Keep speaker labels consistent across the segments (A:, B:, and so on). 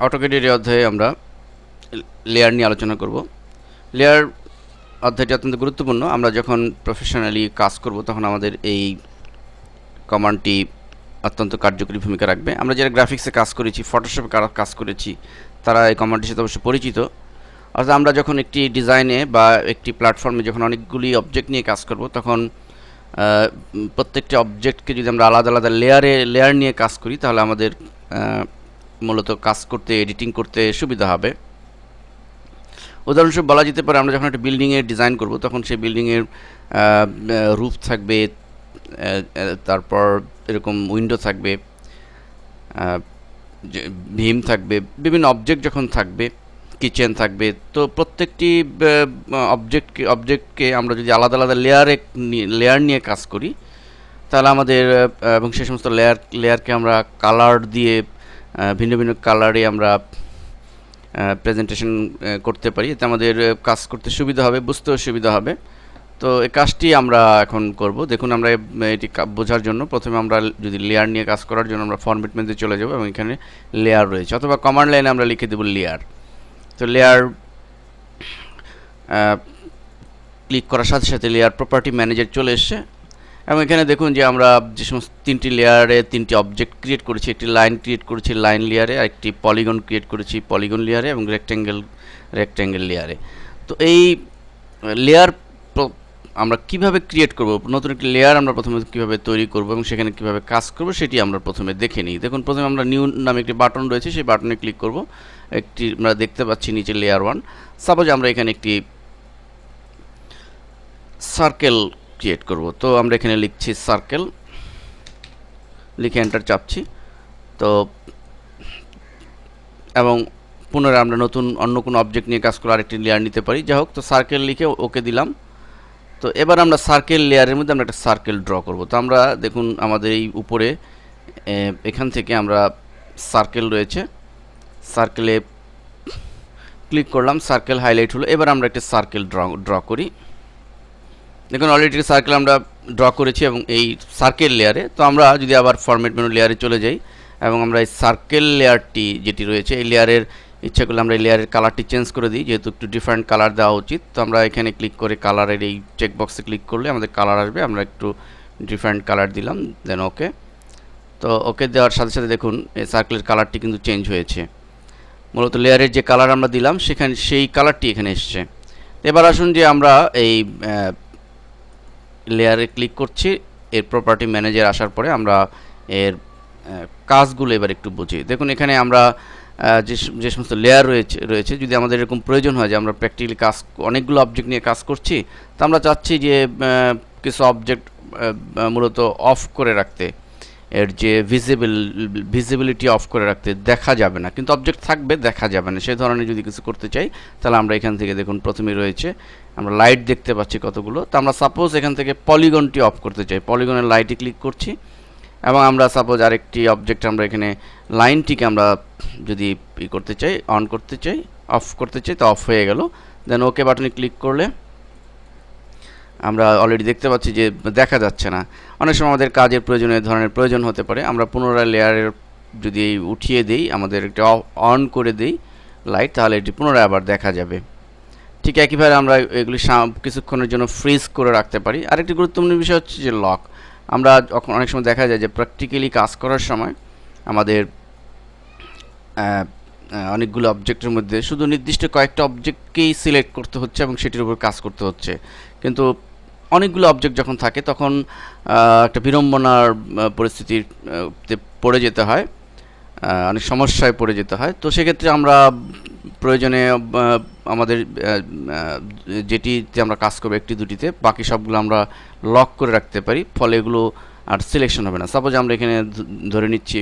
A: অটোক্যাডের এই অধ্যায়ে আমরা লেয়ার নিয়ে আলোচনা করব। লেয়ার অধ্যায়টি অত্যন্ত গুরুত্বপূর্ণ। আমরা যখন প্রফেশনালি কাজ করব তখন আমাদের এই কমান্ডটি অত্যন্ত কার্যকরী ভূমিকা রাখবে। আমরা যারা গ্রাফিক্সে কাজ করেছি, ফটোশপে কাজ করেছি, তারা এই কমান্ডটির সাথে অবশ্যই পরিচিত। অর্থাৎ আমরা যখন একটি ডিজাইনে বা একটি প্ল্যাটফর্মে যখন অনেকগুলি অবজেক্ট নিয়ে কাজ করব, তখন প্রত্যেকটি অবজেক্টকে যদি আমরা আলাদা আলাদা লেয়ার নিয়ে কাজ করি, তাহলে আমাদের মূলত কাজ করতে, এডিটিং করতে সুবিধা হবে। উদাহরণস্বরূপ বলা যেতে পারে, আমরা যখন একটা বিল্ডিংয়ের ডিজাইন করব, তখন সেই বিল্ডিংয়ের রুফ থাকবে, তারপর এরকম উইন্ডো থাকবে, ভীম থাকবে, বিভিন্ন অবজেক্ট যখন থাকবে, কিচেন থাকবে, তো প্রত্যেকটি অবজেক্টকে আমরা যদি আলাদা আলাদা লেয়ার নিয়ে কাজ করি, তাহলে আমাদের এবং সেই সমস্ত লেয়ারকে আমরা কালার দিয়ে ভিন্ন ভিন্ন কালারে আমরা প্রেজেন্টেশন করতে পারি। এতে আমাদের কাজ করতে সুবিধা হবে, বুঝতেও সুবিধা হবে। তো এই কাজটি আমরা এখন করব। দেখুন, আমরা এটি বোঝার জন্য প্রথমে আমরা যদি লেয়ার নিয়ে কাজ করার জন্য আমরা ফরম্যাট মেনুতে চলে যাব এবং এখানে লেয়ার রয়েছে, অথবা কমান্ড লাইনে আমরা লিখে দেব লেয়ার। তো লেয়ার ক্লিক করার সাথে সাথে লেয়ার প্রপার্টি ম্যানেজার চলে এসছে এবং এখানে দেখুন যে আমরা যে সমস্ত তিনটি লেয়ারে তিনটি অবজেক্ট ক্রিয়েট করেছি। একটি লাইন ক্রিয়েট করেছি লাইন লেয়ারে, আর একটি পলিগন ক্রিয়েট করেছি পলিগন লেয়ারে, এবং রেক্ট্যাঙ্গেল লেয়ারে। তো এই লেয়ার আমরা কিভাবে ক্রিয়েট করব, নতুন একটি লেয়ার আমরা প্রথমে কিভাবে তৈরি করব এবং সেখানে কিভাবে কাজ করব, সেটি আমরা প্রথমে দেখে নিই। দেখুন, প্রথমে আমরা নিউ নামে একটি বাটন রয়েছে, সেই বাটনে ক্লিক করব। একটি আমরা দেখতে পাচ্ছি নিচে লেয়ার 1। সাপোজ আমরা এখানে একটি সার্কেল ক্রিয়েট করব। তো আমরা এখানে লিখছি সার্কেল, লিখে এন্টার চাপছি। তো এবং পুনরায় আমরা নতুন অন্য কোনো অবজেক্ট নিয়ে কাজ করে আরেকটি লেয়ার নিতে পারি। যাই হোক, তো সার্কেল লিখে ওকে দিলাম। তো এবার আমরা সার্কেল লেয়ারের মধ্যে আমরা একটা সার্কেল ড্র করব। তো আমরা দেখুন আমাদের এই উপরে এখান থেকে আমরা সার্কেল রয়েছে, সার্কেলে ক্লিক করলাম, সার্কেল হাইলাইট হলো। এবার আমরা একটা সার্কেল ড্র করি। দেখুন, অলরেডি সার্কেল আমরা ড্র করেছি এবং এই সার্কেল লেয়ারে। তো আমরা যদি আবার ফরম্যাট মেনু লেয়ারে চলে যাই এবং আমরা এই সার্কেল লেয়ারটি যেটি রয়েছে, এই লেয়ারের ইচ্ছা করলে আমরা এই লেয়ারের কালারটি চেঞ্জ করে দিই, যেহেতু একটু ডিফারেন্ট কালার দেওয়া উচিত। তো আমরা এখানে ক্লিক করে কালারের এই চেকবক্সে ক্লিক করলে আমাদের কালার আসবে। আমরা একটু ডিফারেন্ট কালার দিলাম, দেন ওকে। তো ওকে দেওয়ার সাথে সাথে দেখুন এই সার্কেলের কালারটি কিন্তু চেঞ্জ হয়েছে। মূলত লেয়ারের যে কালার আমরা দিলাম সেখানে সেই কালারটি এখানে এসছে। এবার আসুন যে আমরা এই লেয়ারে ক্লিক করছি, এর প্রপার্টি ম্যানেজার আসার পরে আমরা এর কাজগুলো এবার একটু বুঝি। দেখুন, এখানে আমরা যে সমস্ত লেয়ার রয়েছে যদি আমাদের এরকম প্রয়োজন হয় যে আমরা প্র্যাকটিক্যালি অনেকগুলো অবজেক্ট নিয়ে কাজ করছি, তো আমরা চাচ্ছি যে কিছু অবজেক্ট মূলত অফ করে রাখতে, এর যে ভিজিবিলিটি অফ করে রাখতে, দেখা যাবে না, কিন্তু অবজেক্ট থাকবে, দেখা যাবে না, সেই ধরনের যদি কিছু করতে চাই, তাহলে আমরা এখান থেকে দেখুন প্রথমেই রয়েছে আমরা লাইট দেখতে পাচ্ছি কতগুলো। তো আমরা সাপোজ এখান থেকে পলিগনটি অফ করতে চাই, পলিগনের লাইটে ক্লিক করছি এবং আমরা সাপোজ আরেকটি অবজেক্ট আমরা এখানে লাইনটিকে আমরা যদি করতে চাই, অন করতে চাই, অফ করতে চাই, তো অফ হয়ে গেল। দেন ওকে বাটনে ক্লিক করলে আমরা অলরেডি দেখতে পাচ্ছি যে দেখা যাচ্ছে না। অনেক সময় আমাদের কাজের প্রয়োজনে ধরনের প্রয়োজন হতে পারে, আমরা পুনরায় লেয়ারের যদি উঠিয়ে দিই, আমাদের একটা অন করে দিই লাইট, তাহলে এটি পুনরায় আবার দেখা যাবে। ঠিক একইভাবে আমরা এগুলি কিছুক্ষণের জন্য ফ্রিজ করে রাখতে পারি। আরেকটি গুরুত্বপূর্ণ বিষয় হচ্ছে যে লক। আমরা অনেক সময় দেখা যায় যে প্র্যাকটিক্যালি কাজ করার সময় আমাদের অনেকগুলো অবজেক্টের মধ্যে শুধু নির্দিষ্ট কয়েকটা অবজেক্টকেই সিলেক্ট করতে হচ্ছে এবং সেটির উপর কাজ করতে হচ্ছে, কিন্তু অনেকগুলো অবজেক্ট যখন থাকে তখন একটা বিড়ম্বনার পরিস্থিতিতে পড়ে যেতে হয়, অনেক সমস্যায় পড়ে যেতে হয়। তো সেক্ষেত্রে আমরা প্রয়োজনে আমাদের যেটিতে আমরা কাজ করবো একটি দুটিতে, বাকি সবগুলো আমরা লক করে রাখতে পারি, ফলে এগুলো আর সিলেকশন হবে না। সাপোজ আমরা এখানে ধরে নিচ্ছি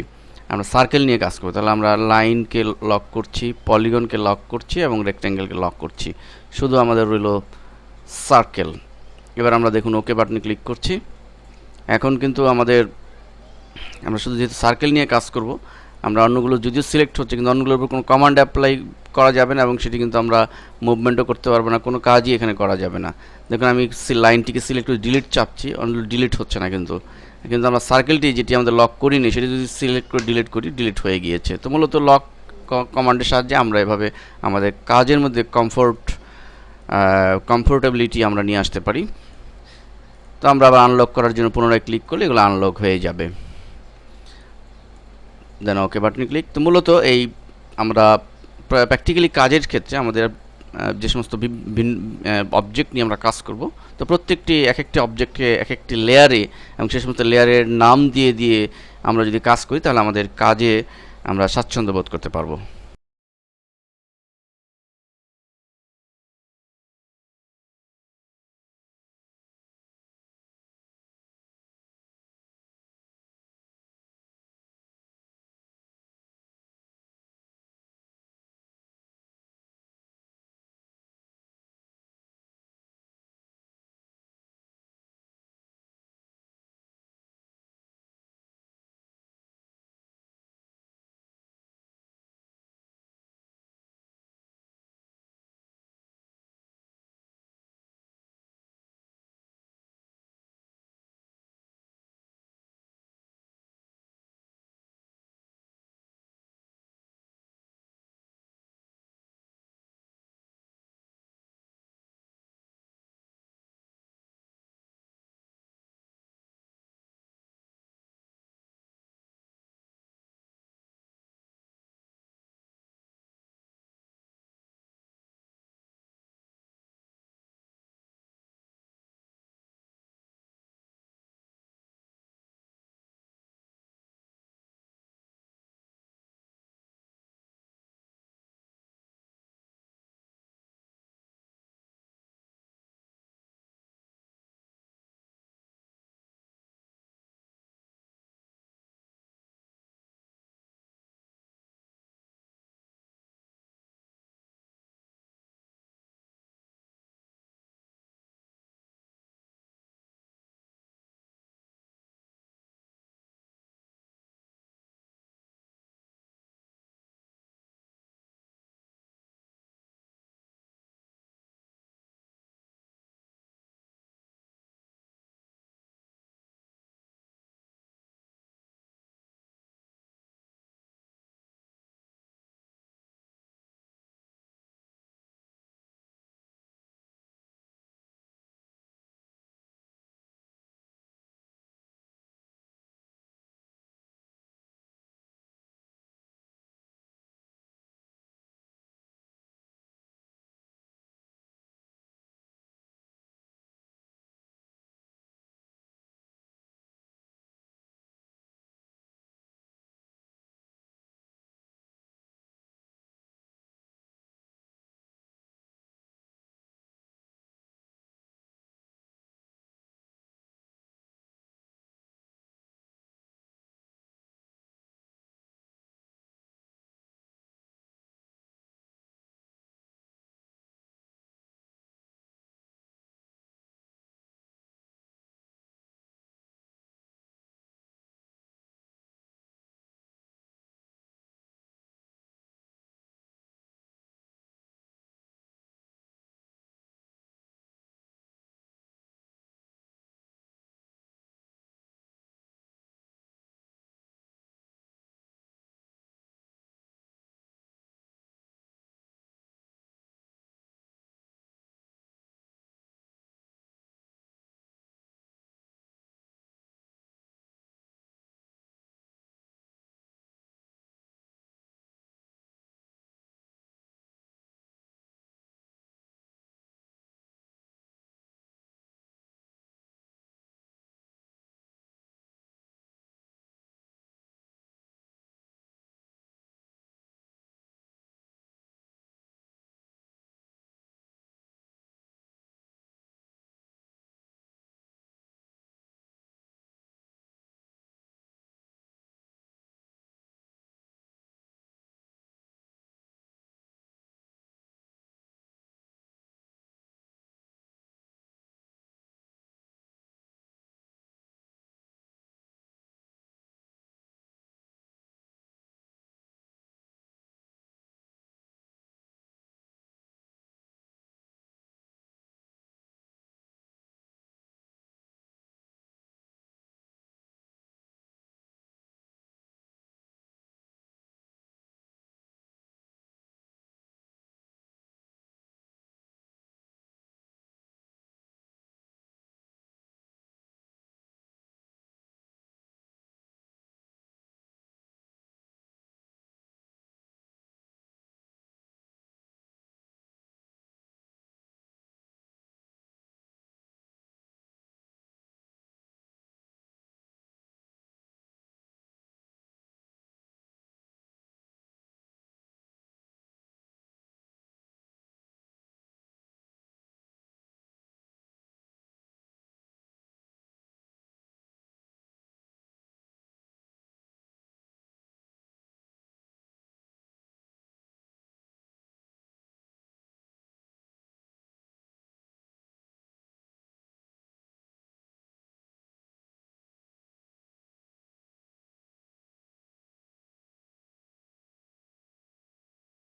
A: আমরা সার্কেল নিয়ে কাজ করবো, তাহলে আমরা লাইনকে লক করছি, পলিগনকে লক করছি এবং রেক্ট্যাঙ্গেলকে লক করছি, শুধু আমাদের রইল সার্কেল। এবার আমরা দেখুন ওকে বাটনে ক্লিক করছি। এখন কিন্তু আমরা শুধু যেহেতু সার্কেল নিয়ে কাজ করব, আমরা অন্যগুলো যদিও সিলেক্ট হচ্ছে, কিন্তু অন্যগুলোর উপর কোনো কমান্ড অ্যাপ্লাই করা যাবে না এবং সেটি কিন্তু আমরা মুভমেন্টও করতে পারবো না, কোনো কাজই এখানে করা যাবে না। দেখুন, আমি লাইনটিকে সিলেক্ট করে ডিলিট চাপছি, অন্যগুলো ডিলিট হচ্ছে না, কিন্তু আমরা সার্কেলটি যেটি আমাদের লক করিনি সেটি যদি সিলেক্ট করে ডিলিট করি, ডিলিট হয়ে গিয়েছে। তো মূলত লক কমান্ডের সাহায্যে আমরা এভাবে আমাদের কাজের মধ্যে কমফোর্টেবিলিটি আমরা নিয়ে আসতে পারি। তো আমরা আবার আনলক করার জন্য পুনরায় ক্লিক করলে এগুলো আনলক হয়ে যাবে। দেন ওকে বাটনে ক্লিক। তো মূলত এই আমরা প্র্যাকটিক্যালি কাজের ক্ষেত্রে আমাদের যে সমস্ত অবজেক্ট নিয়ে আমরা কাজ করব, তো প্রত্যেকটি এক একটি অবজেক্টকে এক একটি লেয়ারে এবং সে সমস্ত লেয়ারের নাম দিয়ে দিয়ে আমরা যদি কাজ করি তাহলে আমাদের কাজে আমরা স্বাচ্ছন্দ্য বোধ করতে পারবো।